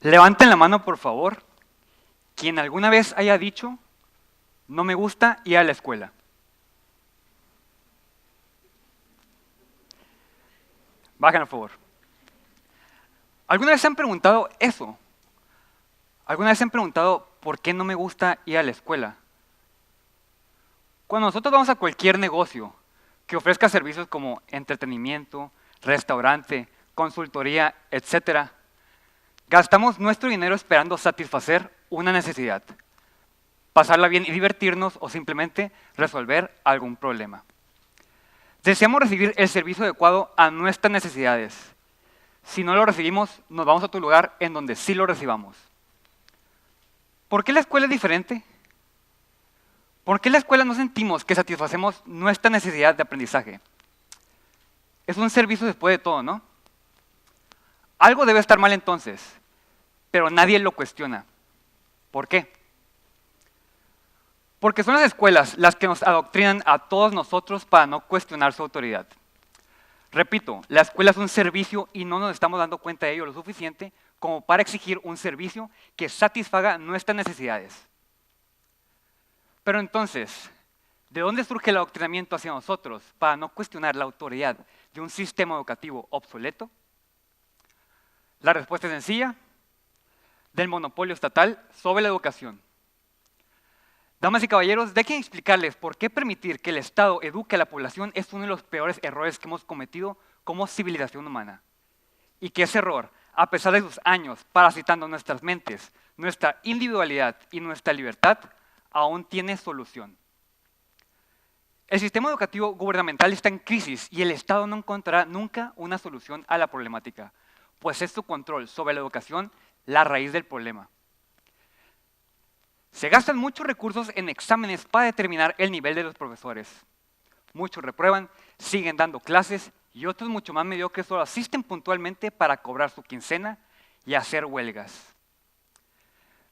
Levanten la mano, por favor, quien alguna vez haya dicho, no me gusta ir a la escuela. Bajen, por favor. ¿Alguna vez se han preguntado eso? ¿Alguna vez se han preguntado por qué no me gusta ir a la escuela? Cuando nosotros vamos a cualquier negocio que ofrezca servicios como entretenimiento, restaurante, consultoría, etc., gastamos nuestro dinero esperando satisfacer una necesidad, pasarla bien y divertirnos o simplemente resolver algún problema. Deseamos recibir el servicio adecuado a nuestras necesidades. Si no lo recibimos, nos vamos a otro lugar en donde sí lo recibamos. ¿Por qué la escuela es diferente? ¿Por qué en la escuela no sentimos que satisfacemos nuestra necesidad de aprendizaje? Es un servicio después de todo, ¿no? Algo debe estar mal entonces, pero nadie lo cuestiona. ¿Por qué? Porque son las escuelas las que nos adoctrinan a todos nosotros para no cuestionar su autoridad. Repito, la escuela es un servicio y no nos estamos dando cuenta de ello lo suficiente como para exigir un servicio que satisfaga nuestras necesidades. Pero entonces, ¿de dónde surge el adoctrinamiento hacia nosotros para no cuestionar la autoridad de un sistema educativo obsoleto? La respuesta es sencilla: del monopolio estatal sobre la educación. Damas y caballeros, dejen explicarles por qué permitir que el Estado eduque a la población es uno de los peores errores que hemos cometido como civilización humana. Y que ese error, a pesar de sus años parasitando nuestras mentes, nuestra individualidad y nuestra libertad, aún tiene solución. El sistema educativo gubernamental está en crisis y el Estado no encontrará nunca una solución a la problemática, pues es su control sobre la educación la raíz del problema. Se gastan muchos recursos en exámenes para determinar el nivel de los profesores. Muchos reprueban, siguen dando clases y otros mucho más mediocres solo asisten puntualmente para cobrar su quincena y hacer huelgas.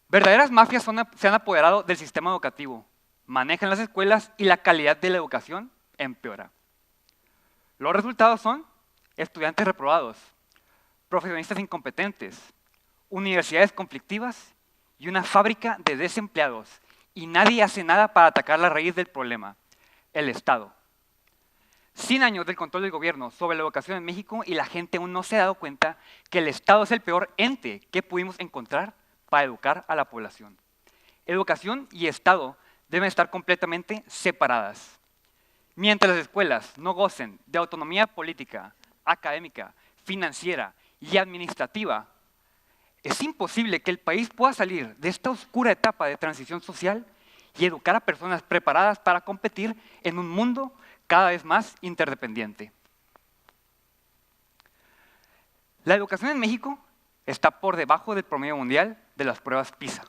Verdaderas mafias se han apoderado del sistema educativo, manejan las escuelas y la calidad de la educación empeora. Los resultados son estudiantes reprobados, profesionistas incompetentes, universidades conflictivas y una fábrica de desempleados, y nadie hace nada para atacar la raíz del problema, el Estado. 100 años del control del gobierno sobre la educación en México y la gente aún no se ha dado cuenta que el Estado es el peor ente que pudimos encontrar para educar a la población. Educación y Estado deben estar completamente separadas. Mientras las escuelas no gocen de autonomía política, académica, financiera y administrativa, es imposible que el país pueda salir de esta oscura etapa de transición social y educar a personas preparadas para competir en un mundo cada vez más interdependiente. La educación en México está por debajo del promedio mundial de las pruebas PISA.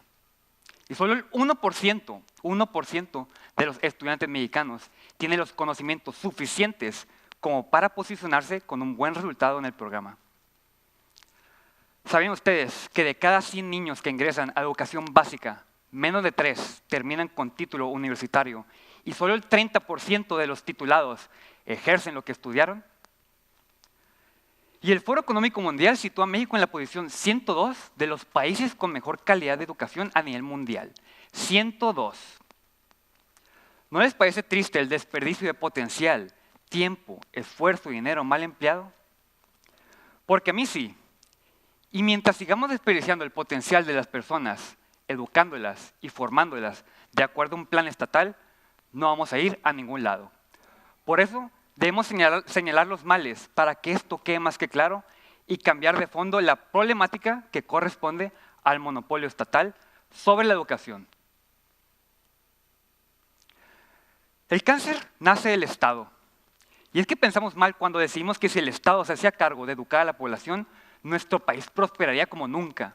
Y solo el 1% de los estudiantes mexicanos tiene los conocimientos suficientes como para posicionarse con un buen resultado en el programa. ¿Saben ustedes que de cada 100 niños que ingresan a educación básica, menos de 3 terminan con título universitario y solo el 30% de los titulados ejercen lo que estudiaron? Y el Foro Económico Mundial sitúa a México en la posición 102 de los países con mejor calidad de educación a nivel mundial. 102. ¿No les parece triste el desperdicio de potencial, tiempo, esfuerzo y dinero mal empleado? Porque a mí sí. Y mientras sigamos desperdiciando el potencial de las personas, educándolas y formándolas de acuerdo a un plan estatal, no vamos a ir a ningún lado. Por eso, debemos señalar los males para que esto quede más que claro y cambiar de fondo la problemática que corresponde al monopolio estatal sobre la educación. El cáncer nace del Estado. Y es que pensamos mal cuando decimos que si el Estado se hacía cargo de educar a la población, nuestro país prosperaría como nunca.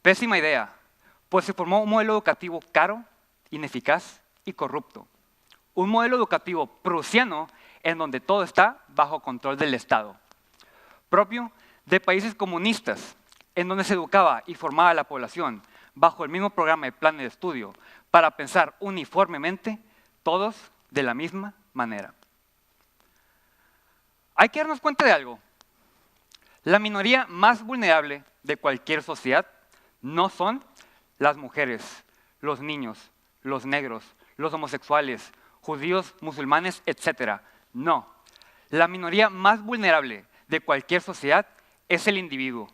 Pésima idea, pues se formó un modelo educativo caro, ineficaz y corrupto. Un modelo educativo prusiano en donde todo está bajo control del Estado. Propio de países comunistas, en donde se educaba y formaba a la población bajo el mismo programa de plan de estudio para pensar uniformemente todos de la misma manera. Hay que darnos cuenta de algo. La minoría más vulnerable de cualquier sociedad no son las mujeres, los niños, los negros, los homosexuales, judíos, musulmanes, etc. No. La minoría más vulnerable de cualquier sociedad es el individuo.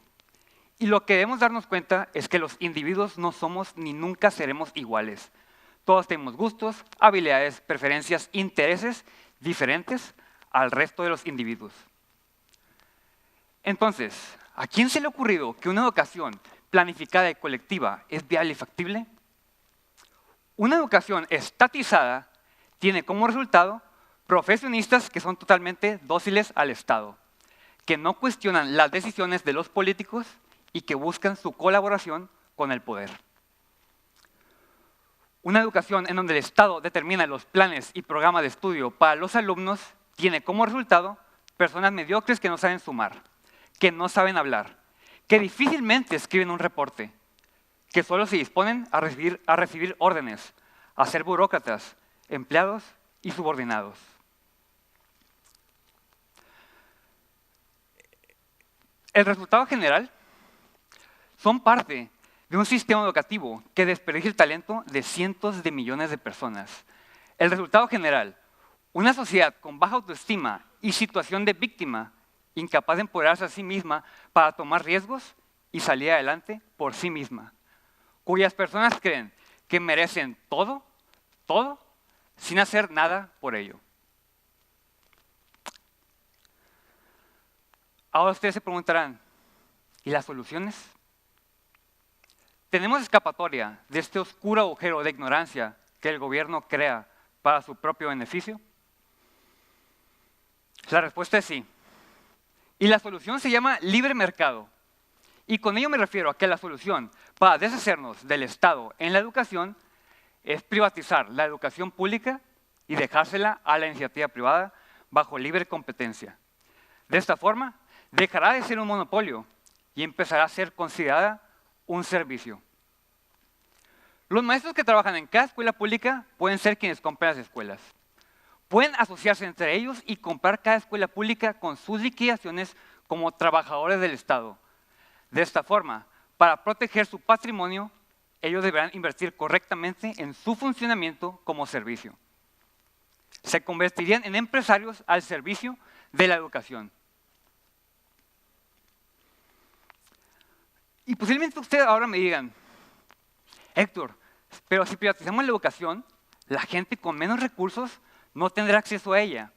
Y lo que debemos darnos cuenta es que los individuos no somos ni nunca seremos iguales. Todos tenemos gustos, habilidades, preferencias, intereses diferentes al resto de los individuos. Entonces, ¿a quién se le ha ocurrido que una educación planificada y colectiva es viable y factible? Una educación estatizada tiene como resultado profesionistas que son totalmente dóciles al Estado, que no cuestionan las decisiones de los políticos y que buscan su colaboración con el poder. Una educación en donde el Estado determina los planes y programas de estudio para los alumnos tiene como resultado personas mediocres que no saben sumar, que no saben hablar, que difícilmente escriben un reporte, que solo se disponen a recibir órdenes, a ser burócratas, empleados y subordinados. El resultado general son parte de un sistema educativo que desperdicia el talento de cientos de millones de personas. El resultado general, una sociedad con baja autoestima y situación de víctima, incapaz de empoderarse a sí misma para tomar riesgos y salir adelante por sí misma, cuyas personas creen que merecen todo, sin hacer nada por ello. Ahora ustedes se preguntarán, ¿y las soluciones? ¿Tenemos escapatoria de este oscuro agujero de ignorancia que el gobierno crea para su propio beneficio? La respuesta es sí. Y la solución se llama libre mercado. Y con ello me refiero a que la solución para deshacernos del Estado en la educación es privatizar la educación pública y dejársela a la iniciativa privada bajo libre competencia. De esta forma, dejará de ser un monopolio y empezará a ser considerada un servicio. Los maestros que trabajan en cada escuela pública pueden ser quienes compran las escuelas. Pueden asociarse entre ellos y comprar cada escuela pública con sus liquidaciones como trabajadores del Estado. De esta forma, para proteger su patrimonio, ellos deberán invertir correctamente en su funcionamiento como servicio. Se convertirían en empresarios al servicio de la educación. Y posiblemente ustedes ahora me digan, Héctor, pero si privatizamos la educación, la gente con menos recursos no tendrá acceso a ella.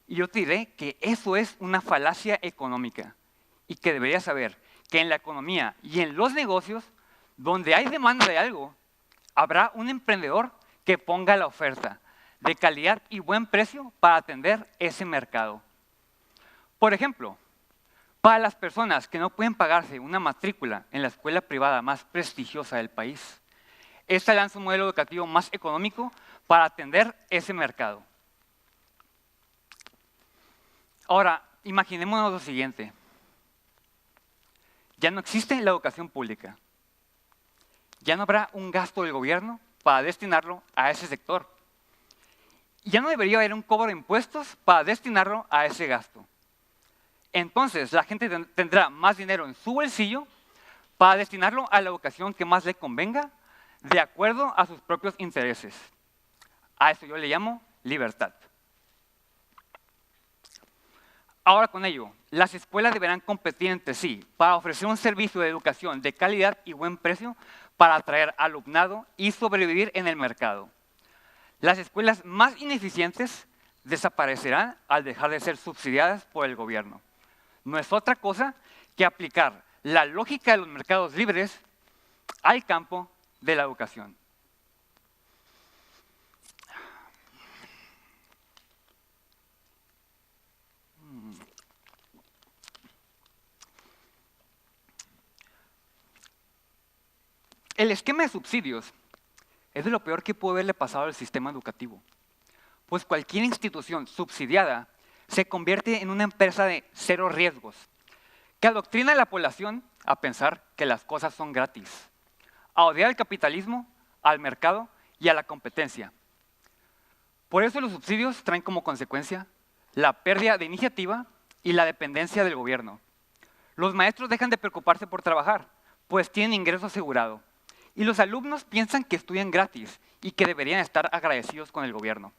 Y yo te diré que eso es una falacia económica y que deberías saber que en la economía y en los negocios, donde hay demanda de algo, habrá un emprendedor que ponga la oferta de calidad y buen precio para atender ese mercado. Por ejemplo, para las personas que no pueden pagarse una matrícula en la escuela privada más prestigiosa del país, esta lanza un modelo educativo más económico para atender ese mercado. Ahora, imaginémonos lo siguiente. Ya no existe la educación pública. Ya no habrá un gasto del gobierno para destinarlo a ese sector. Ya no debería haber un cobro de impuestos para destinarlo a ese gasto. Entonces, la gente tendrá más dinero en su bolsillo para destinarlo a la educación que más le convenga, de acuerdo a sus propios intereses. A eso yo le llamo libertad. Ahora con ello, las escuelas deberán competir entre sí para ofrecer un servicio de educación de calidad y buen precio para atraer alumnado y sobrevivir en el mercado. Las escuelas más ineficientes desaparecerán al dejar de ser subsidiadas por el gobierno. No es otra cosa que aplicar la lógica de los mercados libres al campo de la educación. El esquema de subsidios es de lo peor que puede haberle pasado al sistema educativo, pues cualquier institución subsidiada se convierte en una empresa de cero riesgos, que adoctrina a la población a pensar que las cosas son gratis, a odiar al capitalismo, al mercado y a la competencia. Por eso los subsidios traen como consecuencia la pérdida de iniciativa y la dependencia del gobierno. Los maestros dejan de preocuparse por trabajar, pues tienen ingreso asegurado. Y los alumnos piensan que estudian gratis y que deberían estar agradecidos con el gobierno.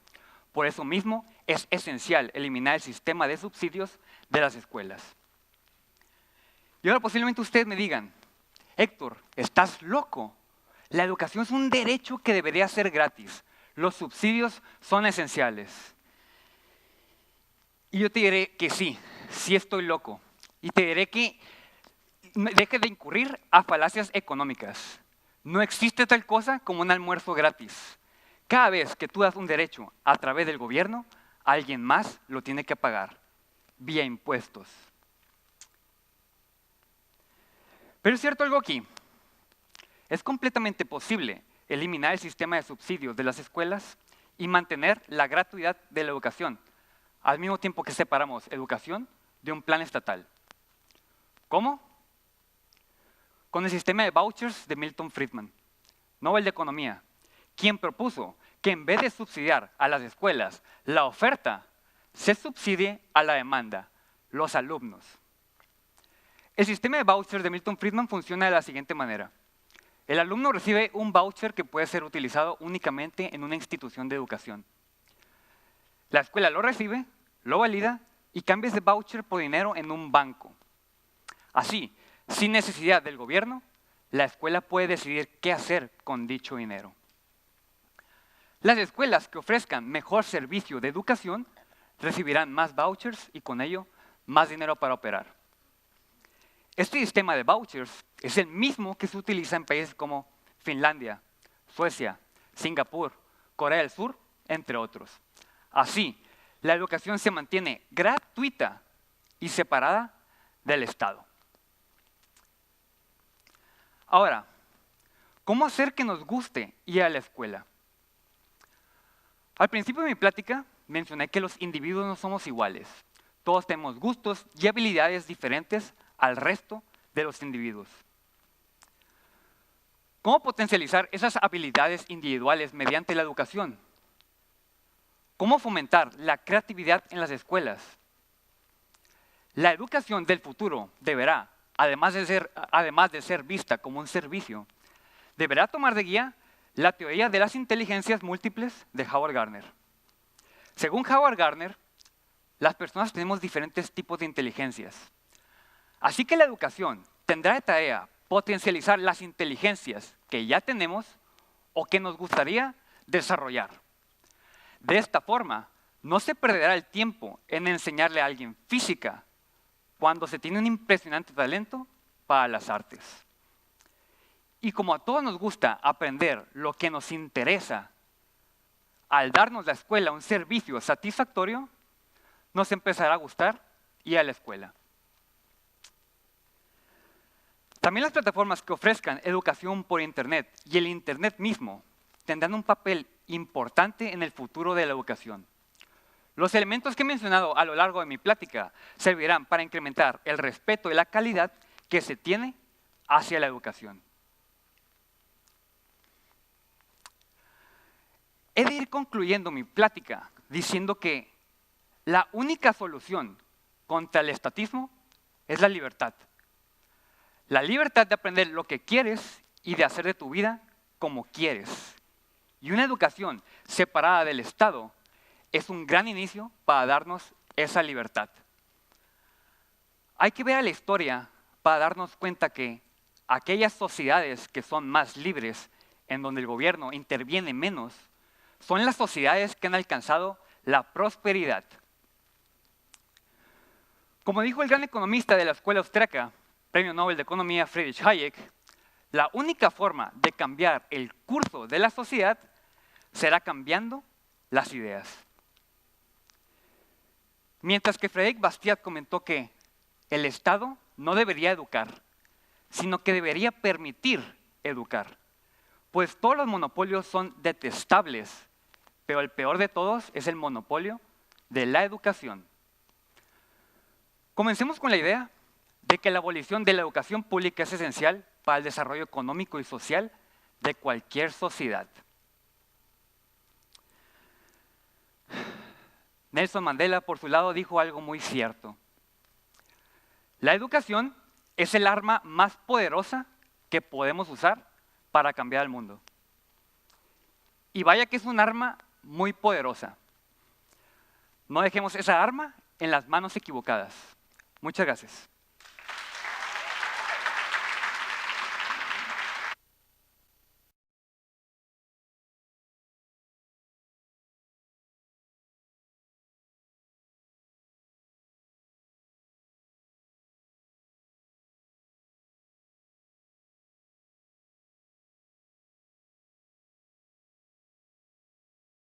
Por eso mismo es esencial eliminar el sistema de subsidios de las escuelas. Y ahora posiblemente ustedes me digan, Héctor, ¿estás loco? La educación es un derecho que debería ser gratis. Los subsidios son esenciales. Y yo te diré que sí estoy loco. Y te diré que deje de incurrir a falacias económicas. No existe tal cosa como un almuerzo gratis. Cada vez que tú das un derecho a través del gobierno, alguien más lo tiene que pagar, vía impuestos. Pero es cierto algo aquí. Es completamente posible eliminar el sistema de subsidios de las escuelas y mantener la gratuidad de la educación, al mismo tiempo que separamos educación de un plan estatal. ¿Cómo? Con el sistema de vouchers de Milton Friedman, Nobel de Economía, quien propuso que en vez de subsidiar a las escuelas la oferta, se subsidie a la demanda, los alumnos. El sistema de vouchers de Milton Friedman funciona de la siguiente manera. El alumno recibe un voucher que puede ser utilizado únicamente en una institución de educación. La escuela lo recibe, lo valida y cambia ese voucher por dinero en un banco. Así, sin necesidad del gobierno, la escuela puede decidir qué hacer con dicho dinero. Las escuelas que ofrezcan mejor servicio de educación recibirán más vouchers y con ello más dinero para operar. Este sistema de vouchers es el mismo que se utiliza en países como Finlandia, Suecia, Singapur, Corea del Sur, entre otros. Así, la educación se mantiene gratuita y separada del Estado. Ahora, ¿cómo hacer que nos guste ir a la escuela? Al principio de mi plática mencioné que los individuos no somos iguales. Todos tenemos gustos y habilidades diferentes al resto de los individuos. ¿Cómo potencializar esas habilidades individuales mediante la educación? ¿Cómo fomentar la creatividad en las escuelas? La educación del futuro deberá, además de ser vista como un servicio, deberá tomar de guía la teoría de las inteligencias múltiples de Howard Gardner. Según Howard Gardner, las personas tenemos diferentes tipos de inteligencias. Así que la educación tendrá de tarea potencializar las inteligencias que ya tenemos o que nos gustaría desarrollar. De esta forma, no se perderá el tiempo en enseñarle a alguien física cuando se tiene un impresionante talento para las artes. Y como a todos nos gusta aprender lo que nos interesa, al darnos la escuela un servicio satisfactorio, nos empezará a gustar ir a la escuela. También las plataformas que ofrezcan educación por Internet y el Internet mismo tendrán un papel importante en el futuro de la educación. Los elementos que he mencionado a lo largo de mi plática servirán para incrementar el respeto y la calidad que se tiene hacia la educación. He de ir concluyendo mi plática diciendo que la única solución contra el estatismo es la libertad. La libertad de aprender lo que quieres y de hacer de tu vida como quieres. Y una educación separada del Estado es un gran inicio para darnos esa libertad. Hay que ver a la historia para darnos cuenta que aquellas sociedades que son más libres, en donde el gobierno interviene menos, son las sociedades que han alcanzado la prosperidad. Como dijo el gran economista de la escuela austríaca, Premio Nobel de Economía Friedrich Hayek, la única forma de cambiar el curso de la sociedad será cambiando las ideas. Mientras que Frédéric Bastiat comentó que el Estado no debería educar, sino que debería permitir educar, pues todos los monopolios son detestables, pero el peor de todos es el monopolio de la educación. Comencemos con la idea de que la abolición de la educación pública es esencial para el desarrollo económico y social de cualquier sociedad. Nelson Mandela, por su lado, dijo algo muy cierto. La educación es el arma más poderosa que podemos usar para cambiar el mundo. Y vaya que es un arma muy poderosa. No dejemos esa arma en las manos equivocadas. Muchas gracias.